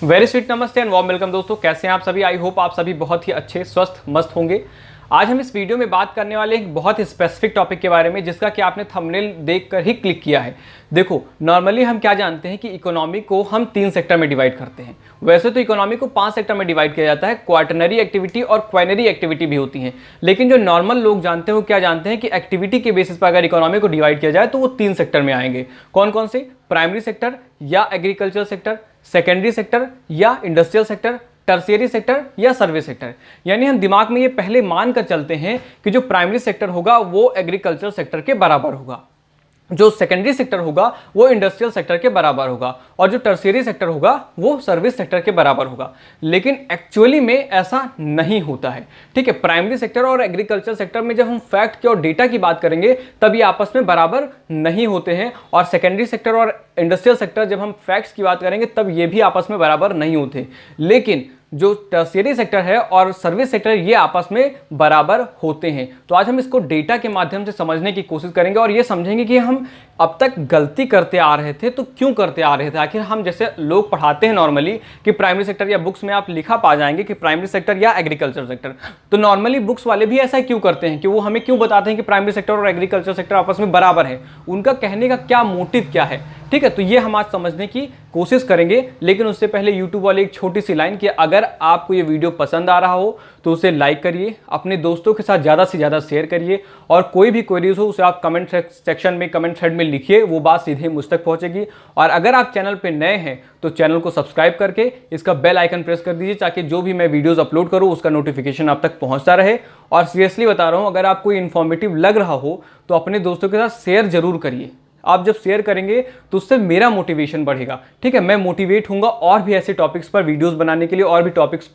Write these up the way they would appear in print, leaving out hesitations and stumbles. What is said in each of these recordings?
Very sweet नमस्ते and warm welcome दोस्तों, कैसे हैं आप सभी। आई होप आप सभी बहुत ही अच्छे स्वस्थ मस्त होंगे। आज हम इस वीडियो में बात करने वाले एक बहुत ही स्पेसिफिक टॉपिक के बारे में, जिसका कि आपने थंबनेल देखकर ही क्लिक किया है। देखो, नॉर्मली हम क्या जानते हैं कि इकोनॉमी को हम 3 सेक्टर में डिवाइड करते हैं। वैसे तो इकोनॉमी को 5 सेक्टर में डिवाइड किया जाता है, क्वाटरनरी एक्टिविटी और क्वाइनरी एक्टिविटी भी होती हैं। लेकिन जो नॉर्मल लोग जानते हैं वो क्या जानते हैं कि एक्टिविटी के बेसिस पर अगर इकोनॉमी को डिवाइड किया जाए तो वो 3 सेक्टर में आएंगे। कौन कौन से? प्राइमरी सेक्टर या एग्रीकल्चर सेक्टर, सेकेंडरी सेक्टर या इंडस्ट्रियल सेक्टर, टर्शियरी सेक्टर या सर्विस सेक्टर। यानी हम दिमाग में ये पहले मान कर चलते हैं कि जो प्राइमरी सेक्टर होगा वो एग्रीकल्चर सेक्टर के बराबर होगा, जो सेकेंडरी सेक्टर होगा वो इंडस्ट्रियल सेक्टर के बराबर होगा और जो टर्शियरी सेक्टर होगा वो सर्विस सेक्टर के बराबर होगा। लेकिन एक्चुअली में ऐसा नहीं होता है। ठीक है, प्राइमरी सेक्टर और एग्रीकल्चर सेक्टर में जब हम फैक्ट की और डेटा की बात करेंगे तब ये आपस में बराबर नहीं होते हैं, और सेकेंडरी सेक्टर और इंडस्ट्रियल सेक्टर जब हम फैक्ट्स की बात करेंगे तब ये भी आपस में बराबर नहीं होते। लेकिन जो टर्शियरी सेक्टर है और सर्विस सेक्टर ये आपस में बराबर होते हैं। तो आज हम इसको डेटा के माध्यम से समझने की कोशिश करेंगे और ये समझेंगे कि हम अब तक गलती करते आ रहे थे तो क्यों करते आ रहे थे। आखिर हम जैसे लोग पढ़ाते हैं नॉर्मली कि प्राइमरी सेक्टर, या बुक्स में आप लिखा पा जाएंगे कि प्राइमरी सेक्टर या एग्रीकल्चर सेक्टर, तो नॉर्मली बुक्स वाले भी ऐसा क्यों करते हैं कि वो हमें क्यों बताते हैं कि प्राइमरी सेक्टर और एग्रीकल्चर सेक्टर आपस में बराबर है। उनका कहने का क्या मोटिव क्या है। ठीक है, तो ये हम आज समझने की कोशिश करेंगे। लेकिन उससे पहले यूट्यूब वाले एक छोटी सी लाइन कि अगर आपको ये वीडियो पसंद आ रहा हो तो उसे लाइक करिए, अपने दोस्तों के साथ ज़्यादा से ज़्यादा शेयर करिए, और कोई भी क्वेरीज हो उसे आप कमेंट सेक्शन में, कमेंट थ्रेड में लिखिए, वो बात सीधे मुझ तक पहुंचेगी। और अगर आप चैनल पे नए हैं तो चैनल को सब्सक्राइब करके इसका बेल आइकन प्रेस कर दीजिए, ताकि जो भी मैं वीडियोस अपलोड करूं उसका नोटिफिकेशन आप तक पहुंचता रहे। और सीरियसली बता रहा हूं, अगर आपको इन्फॉर्मेटिव लग रहा हो तो अपने दोस्तों के साथ शेयर जरूर करिए। आप जब शेयर करेंगे तो उससे मेरा मोटिवेशन बढ़ेगा। ठीक है, मैं मोटिवेट होऊंगा और भी ऐसे टॉपिक्स पर वीडियोस बनाने के लिए, और भी टॉपिक्स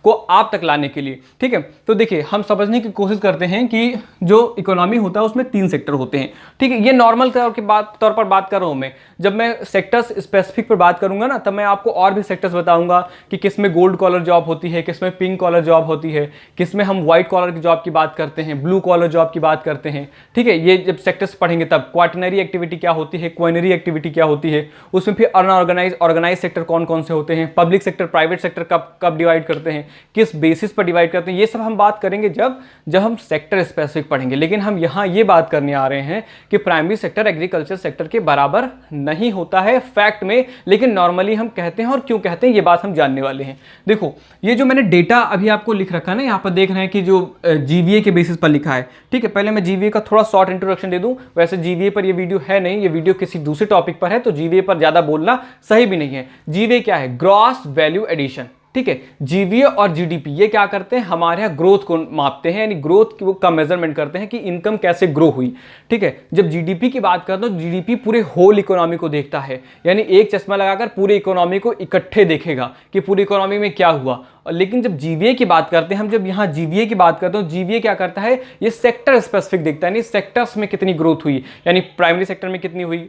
को आप तक लाने के लिए। ठीक है, तो देखिए, हम समझने की कोशिश करते हैं कि जो इकोनॉमी होता है उसमें 3 सेक्टर होते हैं। ठीक है, ये नॉर्मल तौर पर बात कर रहा हूं मैं। जब मैं सेक्टर्स स्पेसिफिक पर बात करूंगा ना, तब मैं आपको और भी सेक्टर्स बताऊंगा कि किस में गोल्ड कॉलर जॉब होती है, किस में पिंक कॉलर जॉब होती है, किस में हम व्हाइट कॉलर की जॉब की बात करते हैं, ब्लू कॉलर जॉब की बात करते हैं। ठीक है, ये जब सेक्टर्स पढ़ेंगे तब क्वाटरनरी एक्टिविटी क्या होती है, क्वाइनरी एक्टिविटी क्या होती है, उसमें फिर ऑर्गेनाइज सेक्टर कौन कौन से होते हैं, पब्लिक सेक्टर प्राइवेट सेक्टर कब डिवाइड करते हैं, किस बेसिस पर डिवाइड करते हैं, ये सब हम बात करेंगे जब हम सेक्टर स्पेसिफिक पढ़ेंगे। लेकिन हम यहाँ ये बात करने आ रहे हैं कि प्राइमरी सेक्टर एग्रीकल्चर सेक्टर के बराबर नहीं होता है फैक्ट में, लेकिन नॉर्मली हम कहते हैं, और क्यों कहते हैं ये बात हम जानने वाले हैं। देखो, ये जो मैंने डेटा अभी आपको लिख रखा है ना, यहाँ पर देख रहे हैं कि जो जीवीए के बेसिस पर लिखा है। ठीक है, पहले मैं जीवीए का थोड़ा शॉर्ट इंट्रोडक्शन दे दूं। वैसे जीवीए पर ये वीडियो है नहीं, ये वीडियो किसी दूसरे टॉपिक पर है, तो जीवीए पर ज्यादा बोलना सही भी नहीं है। जीवीए क्या है? Gross value addition. ठीक है, जीवीए और जीडीपी ये क्या करते हैं? हमारे यहाँ ग्रोथ को मापते हैं, यानी ग्रोथ का मेजरमेंट करते हैं कि इनकम कैसे ग्रो हुई। ठीक है, जब जीडीपी की बात करते हैं तो जीडीपी पूरे होल इकोनॉमी को देखता है, यानी एक चश्मा लगाकर पूरी इकोनॉमी को इकट्ठे देखेगा कि पूरी इकोनॉमी में क्या हुआ। लेकिन जब जीवीए की बात करते हैं, हम जब यहाँ जीवीए की बात करते हैं, जीवीए क्या करता है? ये सेक्टर स्पेसिफिक देखता है, यानी सेक्टर्स में कितनी ग्रोथ हुई, यानी प्राइमरी सेक्टर में कितनी हुई,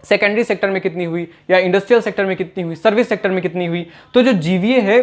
सेकेंडरी सेक्टर में कितनी हुई, या इंडस्ट्रियल सेक्टर में कितनी हुई, सर्विस सेक्टर में कितनी हुई। तो जो जीवीए है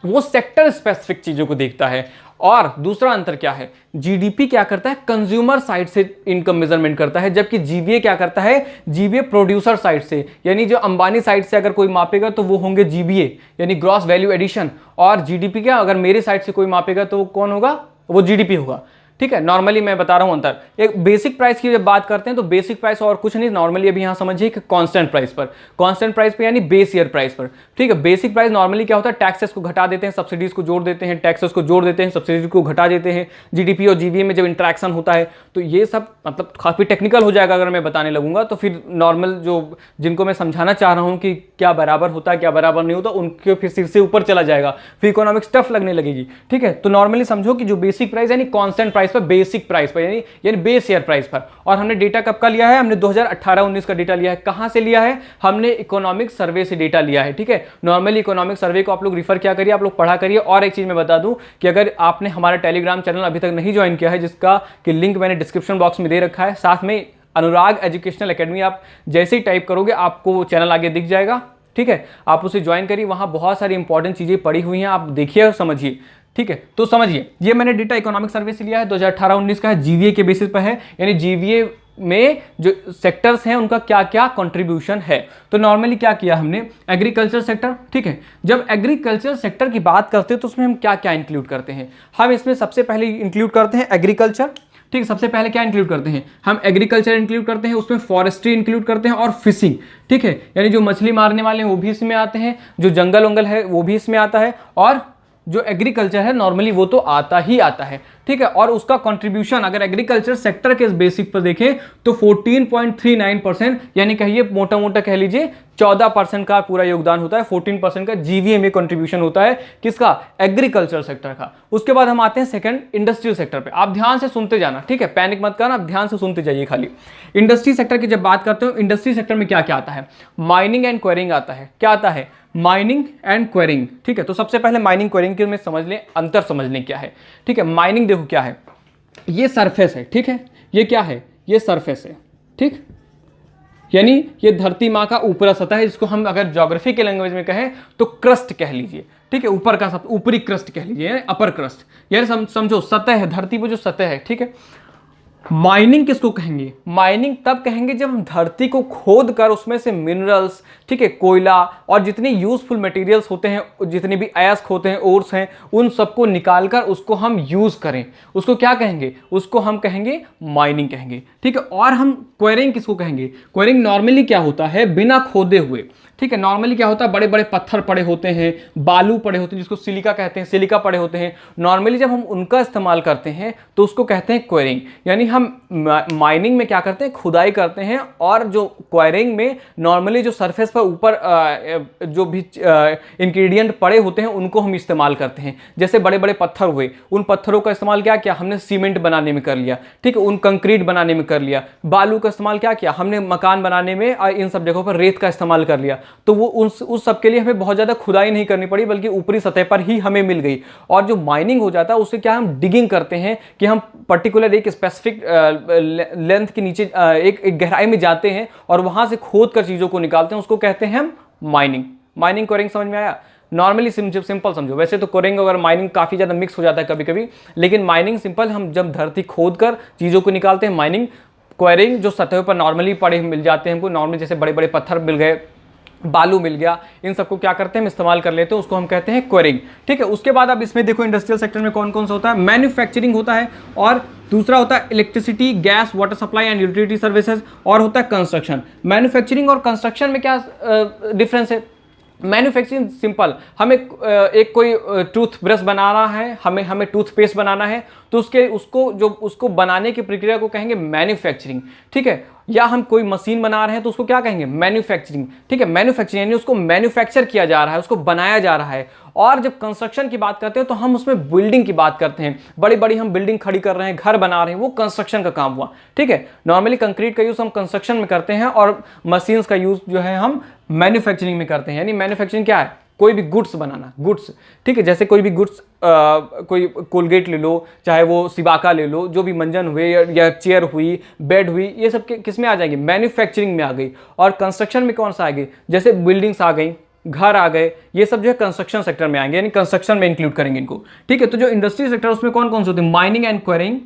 वो सेक्टर स्पेसिफिक चीजों को देखता है। और दूसरा अंतर क्या है? जीडीपी क्या करता है? कंज्यूमर साइड से इनकम मेजरमेंट करता है, जबकि जीवीए क्या करता है? जीवीए प्रोड्यूसर साइड से, यानी जो अंबानी साइड से अगर कोई मापेगा तो वो होंगे जीवीए, यानी ग्रॉस वैल्यू एडिशन। और जीडीपी क्या, अगर मेरे साइड से कोई मापेगा तो वो कौन होगा? वो जीडीपी होगा। ठीक है, नॉर्मली मैं बता रहा हूं अंतर। एक बेसिक प्राइस की जब बात करते हैं तो बेसिक प्राइस और कुछ नहीं, नॉर्मली अभी यहां समझिए कि कांस्टेंट प्राइस पर, कांस्टेंट प्राइस पे यानी बेस ईयर प्राइस पर। ठीक है, बेसिक प्राइस नॉर्मली क्या होता है? टैक्सेस को घटा देते हैं, सब्सिडीज को जोड़ देते हैं, टैक्सेस को जोड़ देते हैं, सब्सिडीज को घटा देते हैं। जीडीपी और जीवीए में जब इंटरेक्शन होता है तो ये सब मतलब काफी टेक्निकल हो जाएगा अगर मैं बताने लगूंगा, तो फिर नॉर्मल जो जिनको मैं समझाना चाह रहा हूं कि क्या बराबर होता है क्या बराबर नहीं होता, उनके फिर सिर से ऊपर चला जाएगा, फिर इकोनॉमिक्स टफ लगने लगेगी। ठीक है, तो नॉर्मली समझो कि जो बेसिक प्राइस यानी कांस्टेंट प्राइस पर, बेसिक प्राइस पर, यानी बेस ईयर प्राइस पर। और हमने डेटा कब का लिया है? हमने 2018-19 का डेटा लिया है। कहां से लिया है? हमने इकोनॉमिक सर्वे से डेटा लिया है। ठीक है, नॉर्मली इकोनॉमिक सर्वे को आप लोग रिफर क्या करिए, आप लोग पढ़ा करिए। और एक चीज मैं बता दूं कि अगर आपने हमारा टेलीग्राम चैनल अभी तक नहीं ज्वाइन किया है, जिसका कि लिंक मैंने डिस्क्रिप्शन बॉक्स में दे रखा है, साथ में अनुराग एजुकेशनल एकेडमी, आप जैसे ही टाइप करोगे आपको चैनल आगे दिख जाएगा। ठीक है, आप उसे ज्वाइन करिए, वहां बहुत सारी इंपॉर्टेंट चीजें पड़ी हुई हैं, आप देखिए और समझिए। ठीक है, तो समझिए, ये मैंने डेटा इकोनॉमिक सर्वे से लिया है, 2018-19 का है, जीवीए के बेसिस पर है, यानी जीवीए में जो सेक्टर्स हैं उनका क्या क्या कंट्रीब्यूशन है। तो नॉर्मली क्या किया हमने, एग्रीकल्चर सेक्टर, ठीक है। जब एग्रीकल्चर सेक्टर की बात करते हैं तो उसमें हम क्या क्या इंक्लूड करते हैं, हम इसमें सबसे पहले इंक्लूड करते हैं एग्रीकल्चर, ठीक। सबसे पहले क्या इंक्लूड करते हैं हम, एग्रीकल्चर इंक्लूड करते हैं, उसमें फॉरेस्ट्री इंक्लूड करते हैं और फिशिंग, ठीक है। यानी जो मछली मारने वाले हैं वो भी इसमें आते हैं, जो जंगल वंगल है वो भी इसमें आता है, और जो एग्रीकल्चर है नॉर्मली वो तो आता ही आता है, ठीक है। और उसका कंट्रीब्यूशन अगर एग्रीकल्चर सेक्टर के बेसिक पर देखें तो 14.39%, यानी कहिए मोटा मोटा कह लीजिए 14% का पूरा योगदान होता है, 14% का जीवीए में कंट्रीब्यूशन होता है, किसका, एग्रीकल्चर सेक्टर का। उसके बाद हम आते हैं सेकंड इंडस्ट्रियल सेक्टर पे। आप ध्यान से सुनते जाना, ठीक है, पैनिक मत करना, आप ध्यान से सुनते जाइए खाली। इंडस्ट्री सेक्टर की जब बात करते हो, इंडस्ट्री सेक्टर में क्या क्या आता है, माइनिंग एंड क्वेरिंग आता है। क्या आता है, माइनिंग एंड क्वेरिंग, ठीक है। तो सबसे पहले माइनिंग क्वेरिंग के में समझ लें, अंतर समझ लें क्या है, ठीक है। माइनिंग देखो क्या है, ये सरफेस है, ठीक है, ये क्या है, ये सरफेस है, ठीक, यानी ये धरती माँ का ऊपरी सतह है, जिसको हम अगर ज्योग्राफी के लैंग्वेज में कहें तो क्रस्ट कह लीजिए, ठीक है, ऊपर का सब ऊपरी क्रस्ट कह लीजिए, अपर क्रस्ट, यानी समझो सतह है, धरती पर जो सतह है, ठीक है। माइनिंग किसको कहेंगे, माइनिंग तब कहेंगे जब हम धरती को खोद कर उसमें से मिनरल्स, ठीक है, कोयला और जितने यूजफुल मटेरियल्स होते हैं, जितने भी अयस्क होते हैं, ओर्स हैं, उन सबको निकालकर उसको हम यूज करें, उसको क्या कहेंगे, उसको हम कहेंगे माइनिंग कहेंगे, ठीक है। और हम क्वेरिंग किसको कहेंगे, क्वेरिंग नॉर्मली क्या होता है, बिना खोदे हुए, ठीक है। नॉर्मली क्या होता है, बड़े बड़े पत्थर पड़े होते हैं, बालू पड़े होते हैं, जिसको सिलिका कहते हैं, सिलिका पड़े होते हैं, नॉर्मली जब हम उनका इस्तेमाल करते हैं तो उसको कहते हैं क्वेरिंग। यानी हम माइनिंग में क्या करते हैं, खुदाई करते हैं, और जो क्वेरिंग में नॉर्मली जो सरफेस पर ऊपर जो भी इंग्रेडिएंट पड़े होते हैं उनको हम इस्तेमाल करते हैं। जैसे बड़े बड़े पत्थर हुए, उन पत्थरों का इस्तेमाल क्या किया हमने, सीमेंट बनाने में कर लिया, ठीक है, उन कंक्रीट बनाने में कर लिया। बालू का इस्तेमाल क्या किया हमने, मकान बनाने में, और इन सब जगहों पर रेत का इस्तेमाल कर लिया। तो वो उस सब के लिए हमें बहुत ज़्यादा खुदाई नहीं करनी पड़ी, बल्कि ऊपरी सतह पर ही हमें मिल गई। और जो माइनिंग हो जाता है उससे क्या हम डिगिंग करते हैं कि हम पर्टिकुलर एक स्पेसिफिक लेंथ के नीचे एक गहराई में जाते हैं और वहां से खोद कर चीज़ों को निकालते हैं, उसको कहते हैं हम माइनिंग। माइनिंग क्वेरिंग समझ में आया। नॉर्मली सिंपल समझो, वैसे तो क्वेरिंग और माइनिंग काफ़ी ज़्यादा मिक्स हो जाता है कभी कभी, लेकिन माइनिंग सिंपल, हम जब धरती खोद कर चीज़ों को निकालते हैं माइनिंग। क्वेरिंग जो सतह पर नॉर्मली पड़े मिल जाते हैं हमको, नॉर्मली जैसे बड़े बड़े पत्थर मिल गए, बालू मिल गया, इन सबको क्या करते हैं हम इस्तेमाल कर लेते हैं, उसको हम कहते हैं क्वेरिंग, ठीक है। उसके बाद अब इसमें देखो इंडस्ट्रियल सेक्टर में कौन कौन सा होता है, मैन्युफैक्चरिंग होता है, और दूसरा होता है electricity, gas, water supply and utility services, और होता है कंस्ट्रक्शन। मैन्युफैक्चरिंग और कंस्ट्रक्शन में क्या डिफरेंस है, मैन्युफैक्चरिंग सिंपल, हमें एक कोई टूथ ब्रश बनाना है, हमें टूथपेस्ट बनाना है, तो उसको बनाने की प्रक्रिया को कहेंगे मैन्युफैक्चरिंग, ठीक है। या हम कोई मशीन बना रहे हैं तो उसको क्या कहेंगे, मैन्युफैक्चरिंग, ठीक है। मैन्युफैक्चरिंग यानी उसको मैन्युफैक्चर किया जा रहा है, उसको बनाया जा रहा है। और जब कंस्ट्रक्शन की बात करते हैं तो हम उसमें बिल्डिंग की बात करते हैं, बड़ी बड़ी हम बिल्डिंग खड़ी कर रहे हैं, घर बना रहे हैं, वो कंस्ट्रक्शन का काम हुआ, ठीक है। नॉर्मली कंक्रीट का यूज हम कंस्ट्रक्शन में करते हैं और मशीन्स का यूज जो है हम मैन्युफैक्चरिंग में करते हैं। यानी मैन्युफैक्चरिंग क्या है, कोई भी गुड्स बनाना, गुड्स, ठीक है। जैसे कोई भी गुड्स, कोई कोलगेट ले लो, चाहे वो सिबाका ले लो, जो भी मंजन हुए या चेयर हुई, बेड हुई, ये सब किस में आ जाएंगे, मैन्युफैक्चरिंग में आ गई। और कंस्ट्रक्शन में कौन सा आ गई, जैसे बिल्डिंग्स आ गई, घर आ गए, ये सब जो है कंस्ट्रक्शन सेक्टर में आएंगे, यानी कंस्ट्रक्शन में इंक्लूड करेंगे इनको, ठीक है। तो जो इंडस्ट्री सेक्टर उसमें कौन कौन से होते हैं, mining and quarrying,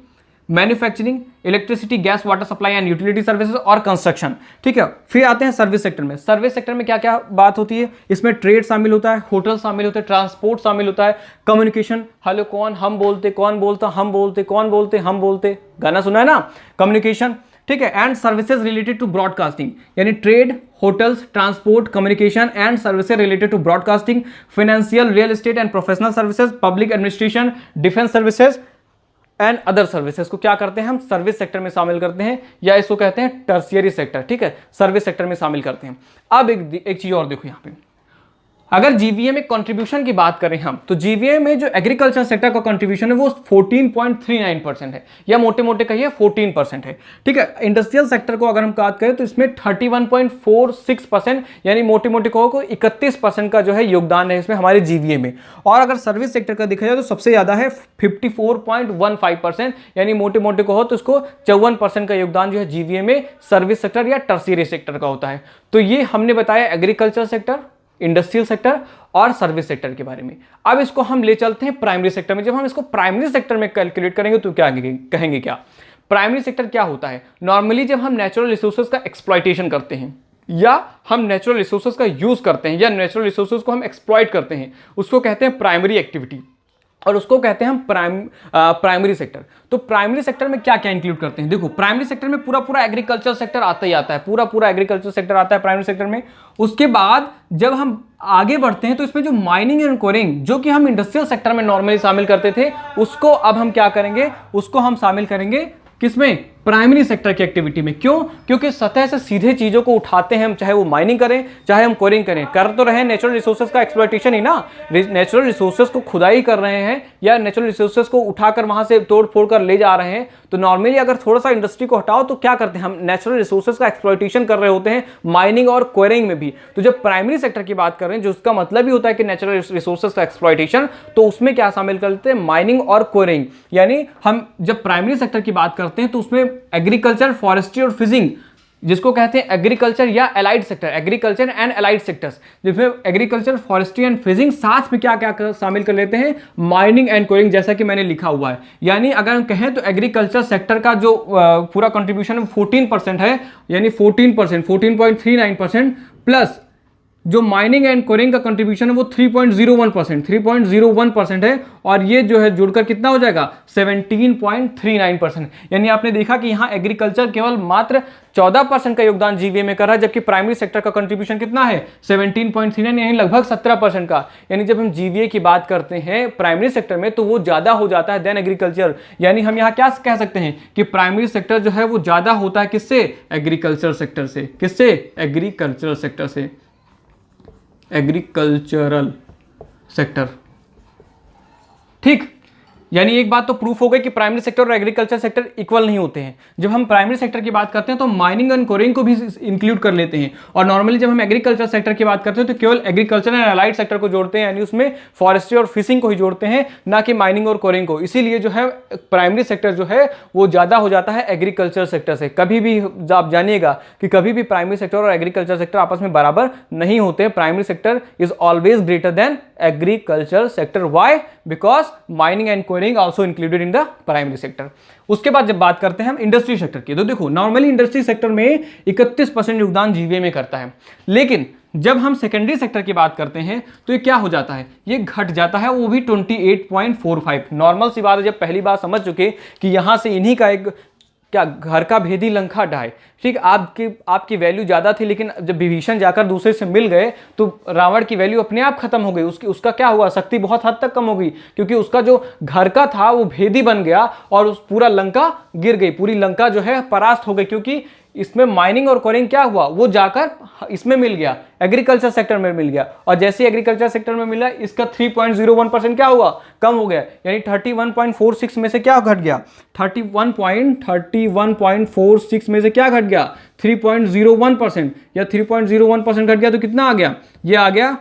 manufacturing, electricity, gas, water supply and utility services, और कंस्ट्रक्शन, ठीक है। फिर आते हैं सर्विस सेक्टर में। सर्विस सेक्टर में क्या क्या बात होती है, इसमें ट्रेड शामिल होता है, होटल शामिल होते हैं, ट्रांसपोर्ट शामिल होता है, कम्युनिकेशन, हेलो कौन, हम बोलते, कौन बोलता, हम बोलते, कौन बोलते, हम बोलते, गाना सुना है ना, कम्युनिकेशन, ठीक है। And services related to broadcasting, यानी trade, hotels, transport, communication and services related to broadcasting, financial, real estate and professional services, public administration, defence services and other services को क्या करते हैं हम सर्विस सेक्टर में शामिल करते हैं, या इसको कहते हैं टर्शियरी सेक्टर, ठीक है, सर्विस सेक्टर में शामिल करते हैं। अब एक चीज और देखो यहाँ पे, अगर जीवीए में कंट्रीब्यूशन की बात करें हम, तो जीवीए में जो एग्रीकल्चर सेक्टर का कंट्रीब्यूशन है वो 14.39% है, या मोटे मोटे कहिए 14% है, ठीक है। इंडस्ट्रियल सेक्टर को अगर हम बात करें तो इसमें 31.46%, यानी मोटे मोटे कहो को 31% का जो है योगदान है इसमें हमारे जीवीए में। और अगर सर्विस सेक्टर का देखा जाए तो सबसे ज्यादा है 54.15%, यानी मोटे मोटे कहो तो इसको 54% का योगदान जो है जीवीए में सर्विस सेक्टर या टर्शियरी सेक्टर का होता है। तो ये हमने बताया एग्रीकल्चर सेक्टर, इंडस्ट्रियल सेक्टर और सर्विस सेक्टर के बारे में। अब इसको हम ले चलते हैं प्राइमरी सेक्टर में। जब हम इसको प्राइमरी सेक्टर में कैलकुलेट करेंगे तो क्या कहेंगे, क्या प्राइमरी सेक्टर क्या होता है? नॉर्मली जब हम नेचुरल रिसोर्सेज का एक्सप्लॉइटेशन करते हैं या हम नेचुरल रिसोर्सेज का यूज करते हैं या नेचुरल रिसोर्सेज को हम एक्सप्लॉइट करते हैं, उसको कहते हैं प्राइमरी एक्टिविटी और उसको कहते हैं हम प्राइमरी सेक्टर। तो प्राइमरी सेक्टर में क्या क्या इंक्लूड करते हैं? देखो, प्राइमरी सेक्टर में पूरा एग्रीकल्चर सेक्टर आता ही आता है, पूरा एग्रीकल्चर सेक्टर आता है प्राइमरी सेक्टर में। उसके बाद जब हम आगे बढ़ते हैं तो इसमें जो माइनिंग एंड कोरिंग, जो कि हम इंडस्ट्रियल सेक्टर में नॉर्मली शामिल करते थे, उसको अब हम क्या करेंगे, उसको हम शामिल करेंगे किसमें? प्राइमरी सेक्टर की एक्टिविटी में। क्यों? क्योंकि सतह से सीधे चीजों को उठाते हैं हम, चाहे वो माइनिंग करें चाहे हम कोरिंग करें, कर तो रहे हैं नेचुरल रिसोर्सेज का एक्सप्लॉइटेशन ही ना। नेचुरल रिसोर्सेज को खुदाई कर रहे हैं या नेचुरल रिसोर्सेज को उठाकर वहां से तोड़ फोड़ कर ले जा रहे हैं। तो नॉर्मली अगर थोड़ा सा इंडस्ट्री को हटाओ तो क्या करते हैं हम? नेचुरल रिसोर्सेज का एक्सप्लॉइटेशन कर रहे होते हैं माइनिंग और कोरिंग में भी। तो जब प्राइमरी सेक्टर की बात कर रहे हैं, जो उसका मतलब ही होता है कि नेचुरल रिसोर्सेज का एक्सप्लॉइटेशन, तो उसमें क्या शामिल कर लेते हैं? माइनिंग और कोरिंग। यानी हम जब प्राइमरी सेक्टर की बात करते हैं तो उसमें एग्रीकल्चर, फॉरेस्ट्री और फिशिंग, जिसको कहते हैं एग्रीकल्चर या allied sector, agriculture and allied sectors, जिसमें एग्रीकल्चर, फॉरेस्ट्री एंड फिशिंग साथ में क्या क्या शामिल कर लेते हैं? माइनिंग एंड कोरिंग, जैसा कि मैंने लिखा हुआ है। यानी अगर हम कहें तो एग्रीकल्चर सेक्टर का जो पूरा कंट्रीब्यूशन 14% है, यानी 14%, 14.39%, प्लस जो माइनिंग एंड कोरिंग का कंट्रीब्यूशन है वो 3.01% है, और ये जो है जुड़कर कितना हो जाएगा? 17.39%। यानी आपने देखा कि यहाँ एग्रीकल्चर केवल मात्र 14% का योगदान जीवीए में कर रहा है, जबकि प्राइमरी सेक्टर का कंट्रीब्यूशन कितना है? 17.39, यानी लगभग 17% का। यानी जब हम जीवीए की बात करते हैं प्राइमरी सेक्टर में तो वो ज्यादा हो जाता है देन एग्रीकल्चर। यानी हम यहाँ क्या कह सकते हैं कि प्राइमरी सेक्टर जो है वो ज्यादा होता है किससे? एग्रीकल्चर सेक्टर से। किससे? एग्रीकल्चर सेक्टर से, एग्रीकल्चरल सेक्टर। ठीक, यानी एक बात तो प्रूफ हो गई कि प्राइमरी सेक्टर और एग्रीकल्चर सेक्टर इक्वल नहीं होते हैं। जब हम प्राइमरी सेक्टर की बात करते हैं तो माइनिंग एंड कोरिंग को भी इंक्लूड कर लेते हैं, और नॉर्मली जब हम एग्रीकल्चर सेक्टर की बात करते हैं तो केवल एग्रीकल्चर एंड अलाइड सेक्टर को जोड़ते हैं, यानी उसमें फॉरेस्ट्री और फिशिंग को ही जोड़ते हैं, ना कि माइनिंग और कोरिंग को। इसीलिए जो है प्राइमरी सेक्टर जो है वो ज्यादा हो जाता है एग्रीकल्चर सेक्टर से। कभी भी आप जानिएगा कि कभी भी प्राइमरी सेक्टर और एग्रीकल्चर सेक्टर आपस में बराबर नहीं होते। Primary sector is always greater than agriculture sector. Why? Because mining and Koring also included in the primary sector. उसके बाद जब बात करते हैं हम इंडस्ट्री सेक्टर की, तो देखो नॉर्मली इंडस्ट्री सेक्टर में 31% योगदान जीवीए में करता है, लेकिन जब हम सेकेंडरी सेक्टर की बात करते हैं तो ये क्या हो जाता है? ये घट जाता है, वो भी 28.45। नॉर्मल सी बात है, जब पहली बार समझ चुके कि यहां से इन्हीं का एक क्या घर का भेदी लंका ढाए। ठीक, आपकी वैल्यू ज्यादा थी, लेकिन जब विभीषण जाकर दूसरे से मिल गए तो रावण की वैल्यू अपने आप खत्म हो गई। उसका क्या हुआ? शक्ति बहुत हद तक कम हो गई, क्योंकि उसका जो घर का था वो भेदी बन गया और उस पूरा लंका गिर गई। पूरी लंका जो है परास्त हो गई, क्योंकि इसमें माइनिंग और कोरिंग क्या हुआ? वो जाकर इसमें मिल गया, एग्रीकल्चर सेक्टर में मिल गया, और जैसे ही एग्रीकल्चर सेक्टर में मिला इसका 3.01% क्या हुआ? कम हो गया। यानी 31.46 में से क्या घट गया? 31.46 में से क्या घट गया? 3.01%, या 3.01% घट गया तो कितना आ गया? ये आ गया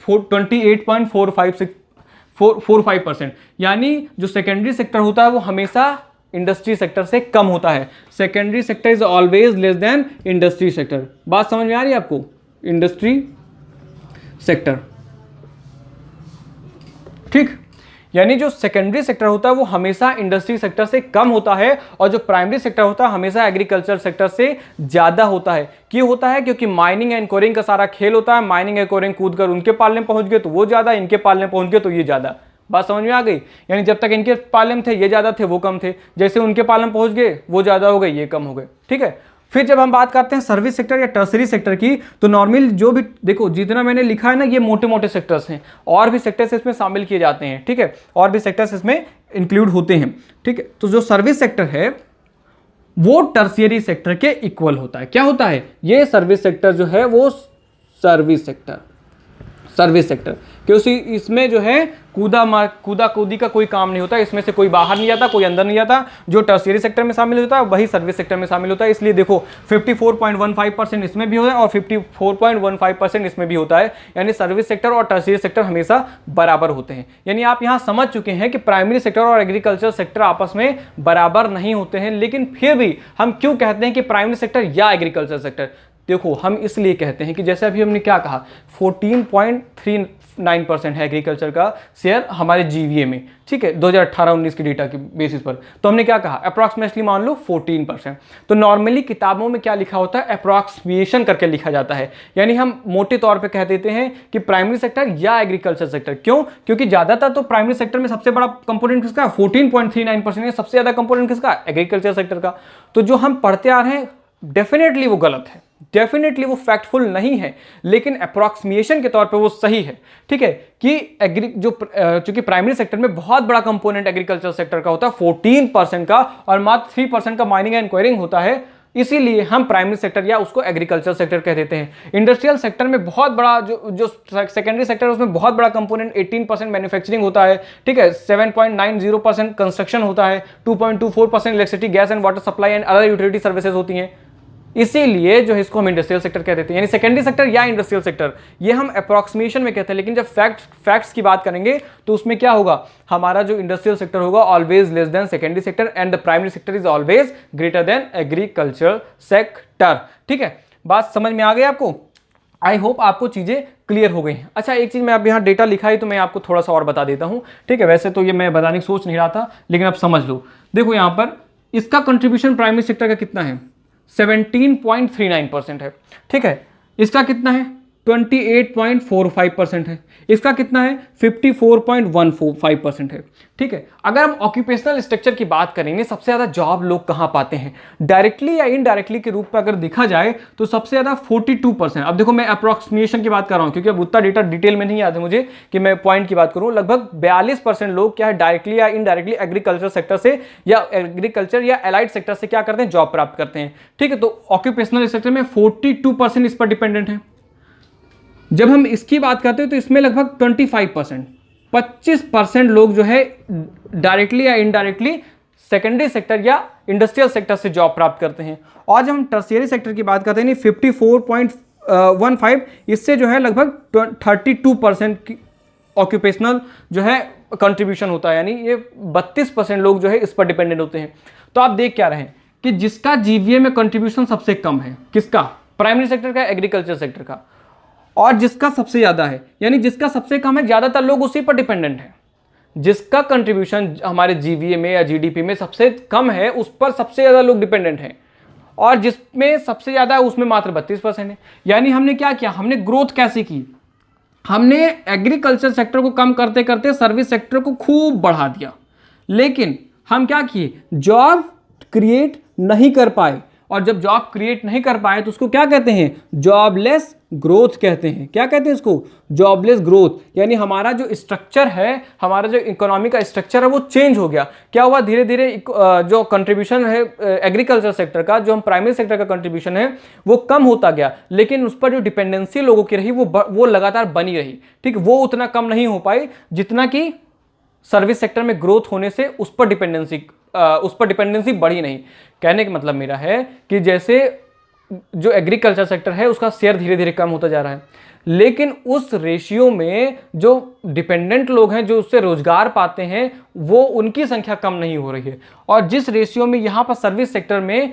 28.45%। यानी जो सेकेंडरी सेक्टर होता है वो हमेशा इंडस्ट्री सेक्टर से कम होता है। Secondary sector is always less than industry sector. बात समझ में आ रही है आपको? इंडस्ट्री सेक्टर, ठीक। यानी जो सेकेंडरी सेक्टर होता है वो हमेशा इंडस्ट्री सेक्टर से कम होता है, और जो प्राइमरी सेक्टर होता है हमेशा एग्रीकल्चर सेक्टर से ज्यादा होता है। क्यों होता है? क्योंकि माइनिंग एंड कोरिंग का सारा खेल होता है। माइनिंग एंड कोरिंग कूद कर उनके पाले में पहुंच गए तो वो ज्यादा, इनके पाले में पहुंच गए तो ये ज्यादा। बात समझ में आ गई? यानी जब तक इनके पाले में थे ये ज्यादा थे, वो कम थे। जैसे उनके पाले में पहुंच गए वो ज्यादा हो गए, ये कम हो गए। ठीक है। फिर जब हम बात करते हैं सर्विस सेक्टर या टर्सरी सेक्टर की, तो नॉर्मल जो भी देखो जितना मैंने लिखा है ना, ये मोटे मोटे सेक्टर्स हैं, और भी सेक्टर्स इसमें शामिल किए जाते हैं। ठीक है, और भी सेक्टर्स इसमें इंक्लूड होते हैं। ठीक है, तो जो सर्विस सेक्टर है वो टर्शियरी सेक्टर के इक्वल होता है। क्या होता है? ये सर्विस सेक्टर जो है वो सर्विस सेक्टर क्योंकि इसमें जो है कूदा कूदी का कोई काम नहीं होता। इसमें से कोई बाहर नहीं जाता, कोई अंदर नहीं जाता। जो टर्शियरी सेक्टर में शामिल होता है वही सर्विस सेक्टर में शामिल होता है। इसलिए देखो 54.15% इसमें भी होता है और 54.15% इसमें भी होता है। यानी सर्विस सेक्टर और टर्शियरी सेक्टर हमेशा बराबर होते हैं। यानी आप यहाँ समझ चुके हैं कि प्राइमरी सेक्टर और एग्रीकल्चर सेक्टर आपस में बराबर नहीं होते हैं। लेकिन फिर भी हम क्यों कहते हैं कि प्राइमरी सेक्टर या एग्रीकल्चर सेक्टर? देखो हम इसलिए कहते हैं कि जैसे अभी हमने क्या कहा 14.39% है एग्रीकल्चर का शेयर हमारे जीवीए में, ठीक है, 2018-19 के डेटा के बेसिस पर। तो हमने क्या कहा, अप्रॉक्सीमेटली मान लो 14%। तो नॉर्मली किताबों में क्या लिखा होता है, अप्रॉक्सीमेशन करके लिखा जाता है, यानी हम मोटे तौर पे कह देते हैं कि प्राइमरी सेक्टर या एग्रीकल्चर सेक्टर। क्यों? क्योंकि ज्यादातर तो प्राइमरी सेक्टर में सबसे बड़ा कंपोनेंट किसका है, 14.39% सबसे ज्यादा कंपोनेंट किसका, एग्रीकल्चर सेक्टर का। तो जो हम पढ़ते आ रहे हैं डेफिनेटली वो गलत है, डेफिनेटली वो फैक्टफुल नहीं है, लेकिन अप्रॉक्सीमेशन के तौर पे वो सही है, ठीक है। कि चूंकि प्राइमरी सेक्टर में बहुत बड़ा कंपोनेंट एग्रीकल्चर सेक्टर का होता है 14% का, और मात्र 3% का माइनिंग एंड क्वायरिंग होता है, इसीलिए हम प्राइमरी सेक्टर या उसको एग्रीकल्चर सेक्टर कह देते हैं। इंडस्ट्रियल सेक्टर में बहुत बड़ा जो सेकेंडरी सेक्टर है उसमें बहुत बड़ा कंपोनेंट 18% मैन्युफैक्चरिंग होता है, ठीक है, 7.90% कंस्ट्रक्शन होता है, 2.24% electricity, gas and water supply and other utility services होती हैं। इसीलिए जो इसको हम इंडस्ट्रियल सेक्टर कह देते हैं, यानी सेकेंडरी सेक्टर या इंडस्ट्रियल सेक्टर, ये हम अप्रॉक्सीमेशन में कहते हैं। लेकिन जब फैक्ट्स की बात करेंगे तो उसमें क्या होगा, हमारा जो इंडस्ट्रियल सेक्टर होगा always less than secondary sector and the primary sector is always greater than agriculture sector, ठीक है। बात समझ में आ गई आपको? आई होप आपको चीजें क्लियर हो गई हैं। अच्छा, एक चीज मैं अब यहाँ डेटा लिखा है तो मैं आपको थोड़ा सा और बता देता हूँ, ठीक है। वैसे तो ये मैं बताने की सोच नहीं रहा था, लेकिन अब समझ लो। देखो यहाँ पर इसका कंट्रीब्यूशन प्राइमरी सेक्टर का कितना है, 17.39% है, ठीक है। इसका कितना है, 28.45% है। इसका कितना है, 54.15% है, ठीक है। अगर हम ऑक्यूपेशनल स्ट्रक्चर की बात करेंगे, सबसे ज़्यादा जॉब लोग कहाँ पाते हैं, डायरेक्टली या इनडायरेक्टली के रूप में अगर देखा जाए तो सबसे ज़्यादा 42%। अब देखो मैं अप्रॉक्सीमेशन की बात कर रहा हूँ क्योंकि अब उतना डेटा डिटेल में नहीं याद है मुझे कि मैं पॉइंट की बात करूँ। लगभग 42% लोग क्या है, डायरेक्टली या इनडायरेक्टली एग्रीकल्चर सेक्टर से या एग्रीकल्चर या एलाइड सेक्टर से क्या करते हैं, जॉब प्राप्त करते हैं, ठीक है। तो ऑक्यूपेशनल स्ट्रक्चर में 42% इस पर डिपेंडेंट है। जब हम इसकी बात करते हैं तो इसमें लगभग 25% लोग जो है डायरेक्टली या इनडायरेक्टली सेकेंडरी सेक्टर या इंडस्ट्रियल सेक्टर से जॉब प्राप्त करते हैं। और जब हम टर्शियरी सेक्टर की बात करते हैं 54.15, इससे जो है लगभग 32% की ऑक्यूपेशनल जो है कंट्रीब्यूशन होता है, यानी ये 32% लोग जो है इस पर डिपेंडेंट होते हैं। तो आप देख क्या रहे हैं कि जिसका जीवीए में कंट्रीब्यूशन सबसे कम है, किसका, प्राइमरी सेक्टर का, एग्रीकल्चर सेक्टर का, और जिसका सबसे ज्यादा है, यानी जिसका सबसे कम है, ज्यादातर लोग उसी पर डिपेंडेंट हैं। जिसका कंट्रीब्यूशन हमारे जीवीए में या जीडीपी में सबसे कम है उस पर सबसे ज्यादा लोग डिपेंडेंट हैं, और जिसमें सबसे ज्यादा है उसमें मात्र 32% है। यानी हमने क्या किया, हमने ग्रोथ कैसे की, हमने एग्रीकल्चर सेक्टर को कम करते करते सर्विस सेक्टर को खूब बढ़ा दिया, लेकिन हम क्या किए, जॉब क्रिएट नहीं कर पाए। और जब जॉब क्रिएट नहीं कर पाए तो उसको क्या कहते हैं, जॉबलेस ग्रोथ कहते हैं। क्या कहते हैं इसको, जॉबलेस ग्रोथ। यानी हमारा जो स्ट्रक्चर है, हमारा जो इकोनॉमी का स्ट्रक्चर है वो चेंज हो गया। क्या हुआ, धीरे धीरे जो कंट्रीब्यूशन है एग्रीकल्चर सेक्टर का, जो हम प्राइमरी सेक्टर का कंट्रीब्यूशन है वो कम होता गया, लेकिन उस पर जो डिपेंडेंसी लोगों की रही वो लगातार बनी रही, ठीक। वो उतना कम नहीं हो पाई जितना कि सर्विस सेक्टर में ग्रोथ होने से उस पर डिपेंडेंसी बढ़ी नहीं। कहने का मतलब मेरा है कि जैसे जो एग्रीकल्चर सेक्टर है उसका शेयर धीरे धीरे कम होता जा रहा है, लेकिन उस रेशियो में जो डिपेंडेंट लोग हैं, जो उससे रोजगार पाते हैं, वो उनकी संख्या कम नहीं हो रही है। और जिस रेशियो में यहाँ पर सर्विस सेक्टर में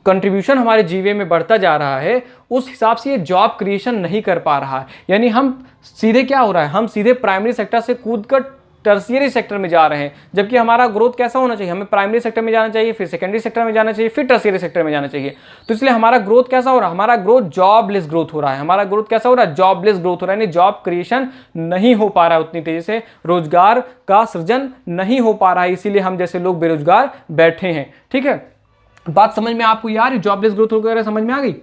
कंट्रीब्यूशन हमारे जीवीए में बढ़ता जा रहा है, उस हिसाब से ये जॉब क्रिएशन नहीं कर पा रहा है। यानी हम सीधे क्या हो रहा है, हम सीधे प्राइमरी सेक्टर से कूदकर टर्शियरी सेक्टर में जा रहे हैं, जबकि हमारा ग्रोथ कैसा होना चाहिए, हमें प्राइमरी सेक्टर में जाना चाहिए, फिर सेकेंडरी सेक्टर में जाना चाहिए, फिर टर्शियरी सेक्टर में जाना चाहिए। तो इसलिए हमारा ग्रोथ कैसा हो रहा है, हमारा ग्रोथ जॉबलेस ग्रोथ हो रहा है। हमारा ग्रोथ कैसा हो रहा है, जॉबलेस ग्रोथ हो रहा है, यानी जॉब क्रिएशन नहीं हो पा रहा है उतनी तेजी से, रोजगार का सृजन नहीं हो पा रहा है, इसीलिए हम जैसे लोग बेरोजगार बैठे हैं, ठीक है। बात समझ में आपको यार, जॉबलेस ग्रोथ वगैरह समझ में आ गई।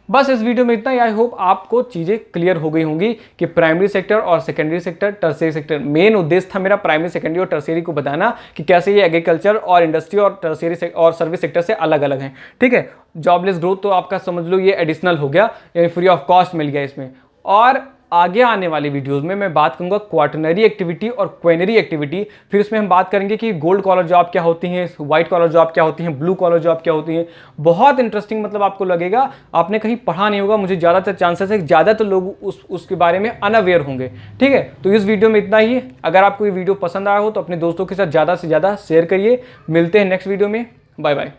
बस इस वीडियो में इतना ही। आई होप आपको चीज़ें क्लियर हो गई होंगी कि प्राइमरी सेक्टर और secondary sector, tertiary sector. Main उद्देश्य था मेरा प्राइमरी, सेकेंडरी और टर्शियरी को बताना कि कैसे ये एग्रीकल्चर और इंडस्ट्री और टर्शियरी और सर्विस सेक्टर से अलग अलग हैं, ठीक है। जॉबलेस ग्रोथ तो आपका समझ लो ये एडिशनल हो गया, यानी फ्री ऑफ कॉस्ट मिल गया इसमें। और आगे आने वाली वीडियोस में मैं बात करूंगा क्वाटरनरी एक्टिविटी और क्वेनरी एक्टिविटी। फिर उसमें हम बात करेंगे कि गोल्ड कॉलर जॉब क्या होती हैं, व्हाइट कॉलर जॉब क्या होती हैं, ब्लू कॉलर जॉब क्या होती हैं। बहुत इंटरेस्टिंग, मतलब आपको लगेगा आपने कहीं पढ़ा नहीं होगा। मुझे ज़्यादातर चांसेस है ज़्यादातर लोग उसके बारे में अनअवेयर होंगे, ठीक है। तो इस वीडियो में इतना ही। अगर आपको ये वीडियो पसंद आया हो तो अपने दोस्तों के साथ ज़्यादा से ज़्यादा शेयर करिए। मिलते हैं नेक्स्ट वीडियो में। Bye bye.